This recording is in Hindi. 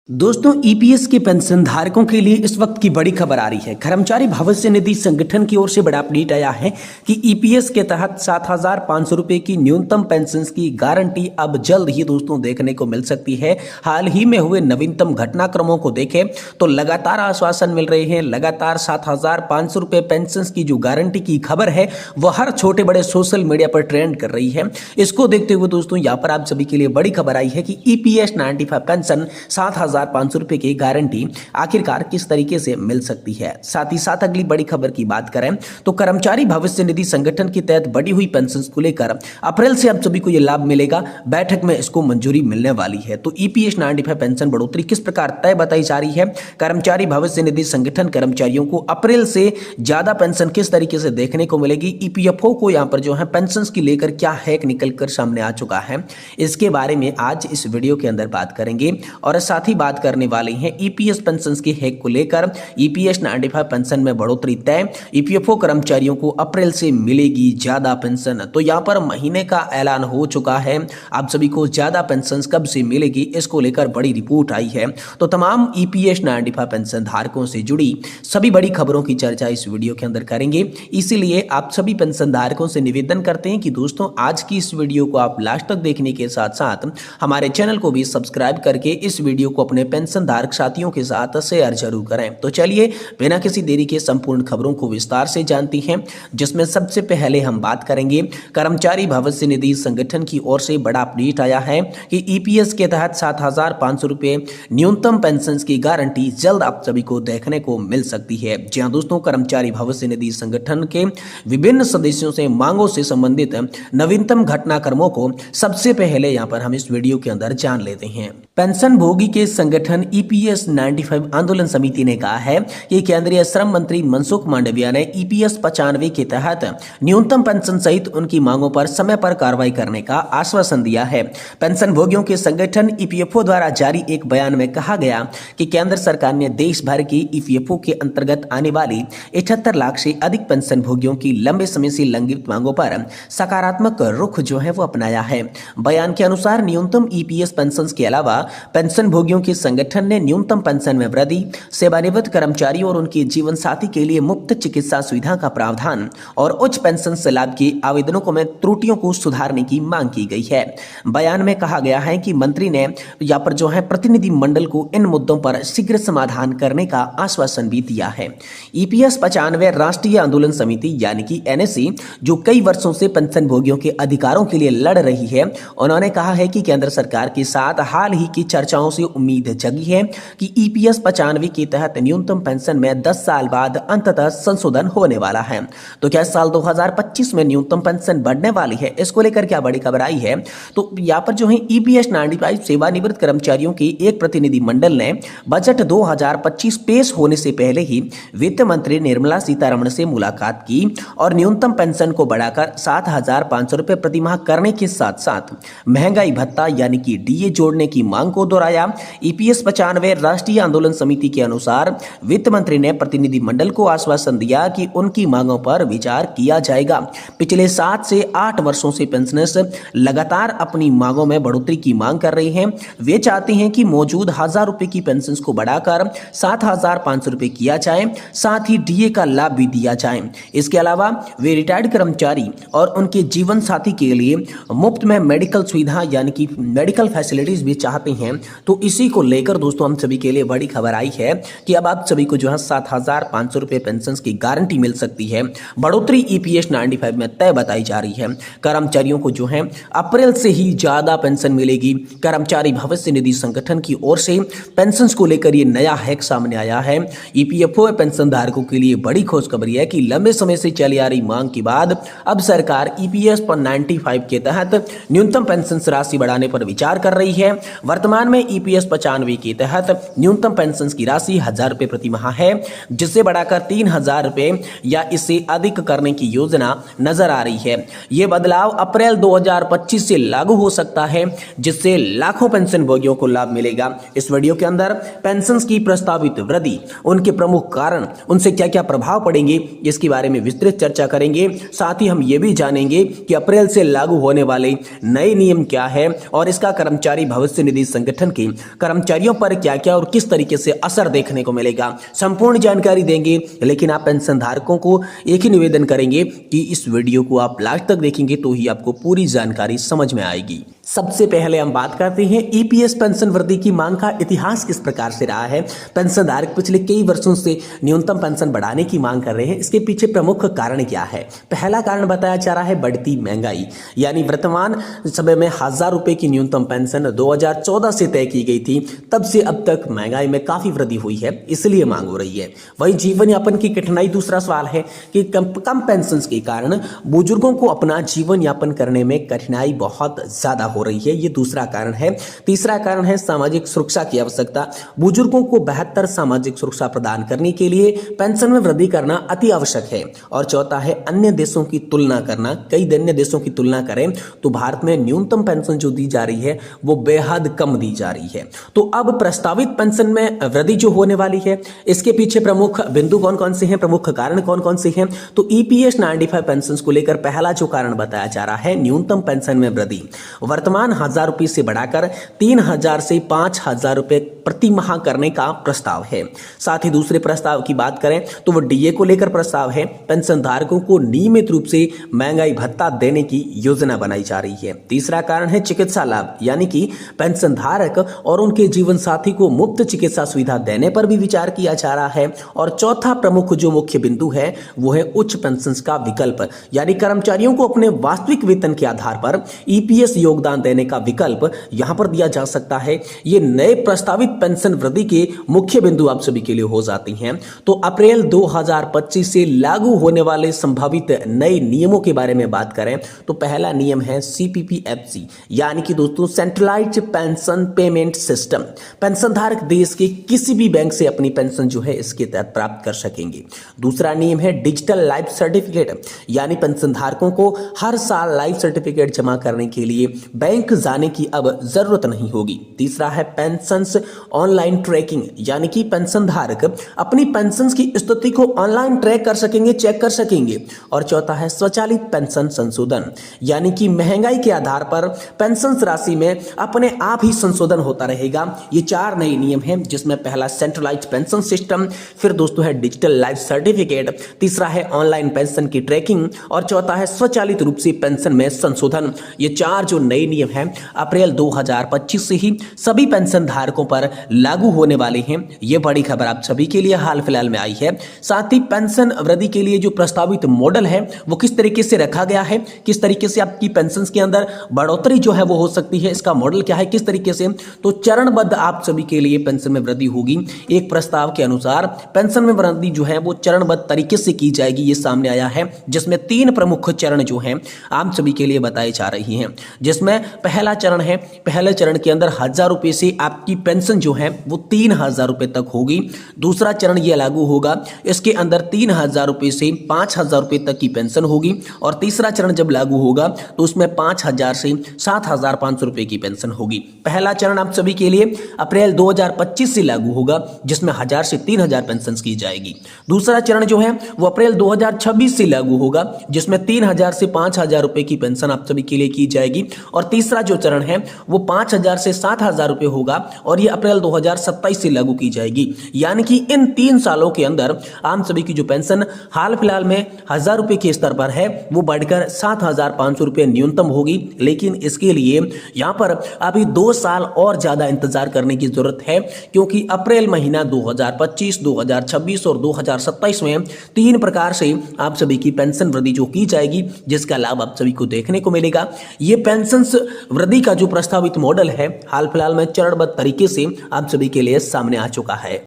दोस्तों ईपीएस के पेंशन धारकों के लिए इस वक्त की बड़ी खबर आ रही है। कर्मचारी भविष्य निधि संगठन की ओर से बड़ा अपडेट आया है कि ईपीएस के तहत 7,500 रुपए की न्यूनतम पेंशन की गारंटी अब जल्द ही दोस्तों देखने को मिल सकती है। हाल ही में हुए नवीनतम घटनाक्रमों को देखें तो लगातार आश्वासन मिल रहे हैं। लगातार 7,500 रुपए पेंशन की जो गारंटी की खबर है वह हर छोटे बड़े सोशल मीडिया पर ट्रेंड कर रही है। इसको देखते हुए दोस्तों यहाँ पर आप सभी के लिए बड़ी खबर आई है कि ईपीएस 95 पेंशन 7,500 रुपए की गारंटी आखिरकार किस तरीके से मिल सकती है। साथ ही साथ अगली बड़ी खबर की बात करें तो कर्मचारी भविष्य निधि संगठन के तहत बढ़ी हुई पेंशन को लेकर अप्रैल से आप सभी को यह लाभ मिलेगा। बैठक में इसको मंजूरी मिलने वाली है। तो ईपीएस 95 पेंशन बढ़ोतरी किस प्रकार तय बताई जा रही है। कर्मचारी भविष्य निधि संगठन कर्मचारियों को अप्रैल से ज्यादा पेंशन किस तरीके से देखने को मिलेगी। ईपीएफओ को यहां पर जो है पेंशन की लेकर क्या हैक निकलकर सामने आ चुका है, इसके बारे में आज इस वीडियो के अंदर बात करेंगे। और साथ ही बात करने वाले हैं ईपीएस पेंशन के हैक को लेकर। ईपीएस 95 पेंशन में बढ़ोतरी तय, ईपीएफओ कर्मचारियों को अप्रैल से मिलेगी ज्यादा पेंशन। तो यहां पर महीने का ऐलान हो चुका है। आप सभी को ज्यादा पेंशन कब से मिलेगी इसको लेकर बड़ी रिपोर्ट आई है। तो तमाम ईपीएस 95 पेंशन धारकों से जुड़ी सभी बड़ी खबरों की चर्चा इस वीडियो के अंदर करेंगे। इसीलिए आप सभी पेंशन धारकों से निवेदन करते हैं कि दोस्तों आज की इस वीडियो को आप लास्ट तक देखने के साथ साथ हमारे चैनल को भी सब्सक्राइब करके इस वीडियो को अपने पेंशन धारक साथियों के साथ शेयर जरूर करें। तो चलिए बिना किसी देरी के संपूर्ण खबरों को विस्तार से जानते हैं, जिसमें सबसे पहले हम बात करेंगे कर्मचारी भविष्य निधि संगठन की ओर से बड़ा अपडेट आया है कि ईपीएस के तहत 7,500 रुपए न्यूनतम पेंशन की गारंटी जल्द आप सभी को देखने को मिल सकती है। जी हां दोस्तों, कर्मचारी भविष्य निधि संगठन के विभिन्न सदस्यों से मांगों से संबंधित नवीनतम घटनाक्रमों को सबसे पहले यहां पर हम इस वीडियो के अंदर जान लेते हैं। पेंशन भोगी के संगठन ईपीएस 95 आंदोलन समिति ने कहा है कि केंद्रीय श्रम मंत्री मनसुख मांडविया ने ईपीएस 95 के तहत न्यूनतम पेंशन सहित उनकी मांगों पर समय पर कार्रवाई करने का आश्वासन दिया है। पेंशन भोगियों के संगठन ईपीएफओ द्वारा जारी एक बयान में कहा गया कि केंद्र सरकार ने देश भर की ईपीएफओ के अंतर्गत आने वाली 78 लाख से अधिक पेंशन भोगियों की लंबे समय से लंबित मांगों पर सकारात्मक रुख जो है वो अपनाया है। बयान के अनुसार न्यूनतम ईपीएस पेंशन के अलावा पेंशन भोगियों के संगठन ने न्यूनतम पेंशन में वृद्धि, सेवानिवृत्त कर्मचारियों और उनके जीवन साथी के लिए मुफ्त चिकित्सा सुविधा का प्रावधान और उच्च पेंशन से लाभ के आवेदनों में त्रुटियों को सुधारने की मांग की गई है। बयान में कहा गया है कि मंत्री ने यहाँ पर जो है प्रतिनिधि मंडल को इन मुद्दों पर शीघ्र समाधान करने का आश्वासन भी दिया है। ईपीएस 95 राष्ट्रीय आंदोलन समिति यानी कि एनएससी जो कई वर्षों से पेंशन भोगियों के अधिकारों के लिए लड़ रही है, उन्होंने कहा है कि केंद्र सरकार के साथ हाल ही की चर्चाओं से उम्मीद जगी है कि ईपीएस 95 के तहत न्यूनतम पेंशन में 10 साल बाद अंततः संशोधन होने वाला है। तो क्या साल 2025 में न्यूनतम पेंशन बढ़ने वाली है, इसको लेकर क्या बड़ी खबर आई है। तो यहाँ पर जो है ईपीएस 95 सेवानिवृत्त कर्मचारियों के एक प्रतिनिधि मंडल ने बजट 2025 पेश होने से पहले ही वित्त मंत्री निर्मला सीतारमण से मुलाकात की और न्यूनतम पेंशन को बढ़ाकर 7,500 रुपए प्रति माह करने के साथ साथ महंगाई भत्ता यानी कि डीए जोड़ने की मांग को दोहराया। ईपीएस 95 राष्ट्रीय आंदोलन समिति के अनुसार वित्त मंत्री ने प्रतिनिधि मंडल को आश्वासन दिया कि उनकी मांगों पर विचार किया जाएगा। पिछले 7 से 8 वर्षों से पेंशनर्स लगातार अपनी मांगों में बढ़ोतरी की मांग कर रहे हैं। वे चाहते हैं कि मौजूद 1,000 रुपए की पेंशन को बढ़ाकर 7,500 रुपए किया जाए, साथ ही डीए का लाभ भी दिया जाए। इसके अलावा वे रिटायर्ड कर्मचारी और उनके जीवन साथी के लिए मुफ्त में मेडिकल सुविधा यानी कि मेडिकल फैसिलिटीज भी चाहते हैं। तो इसी को लेकर दोस्तों हम सभी के लिए बड़ी खबर आई है कि अब आप सभी को जो है 7,500 रुपए पेंशन की गारंटी मिल सकती है। बढ़ोतरी ईपीएस 95 में तय बताई जा रही है। कर्मचारियों को जो है अप्रैल से ही ज्यादा पेंशन मिलेगी। कर्मचारी भविष्य निधि संगठन की ओर से पेंशन को लेकर ये नया हैक सामने आया है। ईपीएफओ पेंशन धारकों के लिए बड़ी खुशखबरी है कि लंबे समय से चली आ रही मांग के बाद अब सरकार ईपीएस 95 के तहत न्यूनतम पेंशन राशि बढ़ाने पर विचार कर रही है। वर्तमान में ईपीएस 95 के तहत न्यूनतम पेंशन की राशि 1,000 रुपए प्रति माह है, जिसे बढ़ाकर 3,000 रुपए या इससे अधिक करने की योजना नजर आ रही है। यह बदलाव अप्रैल 2025 से लागू हो सकता है, जिससे लाखों पेंशन भोगियों को लाभ मिलेगा। इस वीडियो के अंदर पेंशन की प्रस्तावित वृद्धि, उनके प्रमुख कारण, उनसे क्या क्या प्रभाव पड़ेंगे, इसके बारे में विस्तृत चर्चा करेंगे। साथ ही हम ये भी जानेंगे कि अप्रैल से लागू होने वाले नए नियम क्या है और इसका कर्मचारी भविष्य निधि संगठन के कर्मचारी कर्मचारियों पर क्या क्या और किस तरीके से असर देखने को मिलेगा, संपूर्ण जानकारी देंगे। लेकिन आप पेंशन धारकों को एक ही निवेदन करेंगे कि इस वीडियो को आप लास्ट तक देखेंगे तो ही आपको पूरी जानकारी समझ में आएगी। सबसे पहले हम बात करते हैं ईपीएस पेंशन वृद्धि की मांग का इतिहास किस प्रकार से रहा है। पेंशनधारक पिछले कई वर्षों से न्यूनतम पेंशन बढ़ाने की मांग कर रहे हैं। इसके पीछे प्रमुख कारण क्या है? पहला कारण बताया जा रहा है बढ़ती महंगाई, यानी वर्तमान समय में 1000 रुपए की न्यूनतम पेंशन 2014 से तय की गई थी, तब से अब तक महंगाई में काफी वृद्धि हुई है, इसलिए मांग हो रही है। वहीं जीवन यापन की कठिनाई दूसरा सवाल है कि कम पेंशन के कारण बुजुर्गों को अपना जीवन यापन करने में कठिनाई बहुत ज्यादा हो रही है, ये दूसरा कारण है। तीसरा कारण है सामाजिक सुरक्षा की आवश्यकता। बुजुर्गों को बेहतर सामाजिक सुरक्षा प्रदान करने के लिए पेंशन में वृद्धि करना अति आवश्यक है। और चौथा है अन्य देशों की तुलना करना। कई अन्य देशों की तुलना करें तो भारत में न्यूनतम पेंशन जो दी जा रही है वो बेहद कम दी जा रही है। तो अब प्रस्तावित पेंशन में वृद्धि जो होने वाली है, इसके पीछे प्रमुख बिंदु कौन कौन से हैं, प्रमुख कारण कौन कौन से हैं? तो ईपीएस 95 पेंशन को लेकर पहला जो कारण बताया जा रहा है न्यूनतम पेंशन में वृद्धि। वर्तमान 1000 रुपए से बढ़ाकर 3000 से 5000 रुपए प्रति माह करने का प्रस्ताव है। साथ ही दूसरे प्रस्ताव की बात करें तो वो डीए को लेकर प्रस्ताव है। पेंशन धारकों को नियमित रूप से महंगाई भत्ता देने की योजना बनाई जा रही है। तीसरा कारण है चिकित्सा लाभ, यानी कि पेंशन धारक और उनके जीवन साथी को मुफ्त चिकित्सा सुविधा देने पर भी विचार किया जा रहा है। और चौथा प्रमुख जो मुख्य बिंदु है वो है उच्च पेंशन का विकल्प, यानी कर्मचारियों को अपने वास्तविक वेतन के आधार पर ईपीएस योगदान देने का विकल्प यहां पर दिया जा सकता है। ये नए प्रस्तावित पेंशन वृद्धि के मुख्य बिंदु आप सभी के लिए हो जाती हैं। तो अप्रैल 2025 से लागू होने वाले संभावित नए नियमों के बारे में बात करें तो पहला नियम है सीपीपीएफसी, यानी कि दोस्तों centralised pension payment system. Pension धारक देश के किसी भी बैंक से अपनी पेंशन जो है इसके तहत प्राप्त कर सकेंगे। दूसरा नियम है डिजिटल लाइफ सर्टिफिकेट, यानी पेंशन धारकों को हर साल लाइफ सर्टिफिकेट जमा करने के लिए बैंक जाने की अब जरूरत नहीं होगी। तीसरा है पेंशन ऑनलाइन ट्रैकिंग, यानी कि पेंशन धारक अपनी पेंशन की स्थिति को ऑनलाइन ट्रैक कर सकेंगे, चेक कर सकेंगे। और चौथा है स्वचालित पेंशन संशोधन, यानी कि महंगाई के आधार पर पेंशन राशि में अपने आप ही संशोधन होता रहेगा। ये 4 नए नियम हैं, जिसमें पहला सेंट्रलाइज्ड पेंशन सिस्टम, फिर दोस्तों है डिजिटल लाइफ सर्टिफिकेट, तीसरा है ऑनलाइन पेंशन की ट्रैकिंग और चौथा है स्वचालित रूप से पेंशन में संशोधन। ये 4 जो नए नियम हैं अप्रैल 2025 से ही सभी पेंशन धारकों पर लागू होने वाले हैं। ये बड़ी खबर आप सभी के लिए हाल फिलहाल में आई है। साथ ही पेंशन वृद्धि के लिए जो प्रस्तावित मॉडल है वो किस तरीके से रखा गया है, किस तरीके से आपकी पेंशन के अंदर बढ़ोतरी जो है वो हो सकती है, इसका मॉडल क्या है, किस तरीके से, तो चरणबद्ध आप सभी के लिए पेंशन में वृद्धि होगी। एक प्रस्ताव के अनुसार पेंशन में वृद्धि जो है वो चरणबद्ध तरीके से की जाएगी, ये सामने आया है, जिसमें 3 प्रमुख चरण जो हैं आप सभी के लिए बताए जा रही हैं। जिसमें पहला चरण है, पहले चरण के अंदर 1000 रुपए से आपकी पेंशन जो है वो 3000 रुपए तक होगी। दूसरा चरण ये लागू होगा, इसके अंदर 3000 रुपए से 5000 रुपए तक की पेंशन होगी। और तीसरा चरण जब लागू होगा तो उसमें 5000 से 7500 रुपए की पेंशन होगी। पहला चरण आप सभी के लिए अप्रैल 2025 से लागू होगा, जिसमें 1000 से 3000 पेंशन की जाएगी। दूसरा चरण जो है वो अप्रैल 2026 से लागू होगा, जिसमें 3000 से 5000 रुपए की पेंशन आप सभी के लिए की जाएगी। और तीसरा जो चरण है वो 5000 से 7000 रुपए होगा और ये अप्रैल 2027 से लागू की जाएगी। यानी कि इन 3 सालों के अंदर आम सभी की जो पेंशन हाल फिलहाल में 1000 रुपए के स्तर पर है वो बढ़कर 7500 रुपए न्यूनतम होगी। लेकिन इसके लिए यहां पर अभी 2 साल और ज्यादा इंतजार करने की जरूरत है, क्योंकि अप्रैल महीना 2025, 2026 और 2027 में 3 प्रकार से आप सभी की पेंशन वृद्धि जो की जाएगी, जिसका लाभ आप सभी को देखने को मिलेगा। ये पेंशन वृद्धि का जो प्रस्तावित मॉडल है हाल फिलहाल में चरणबद्ध तरीके से आप सभी के लिए सामने आ चुका है।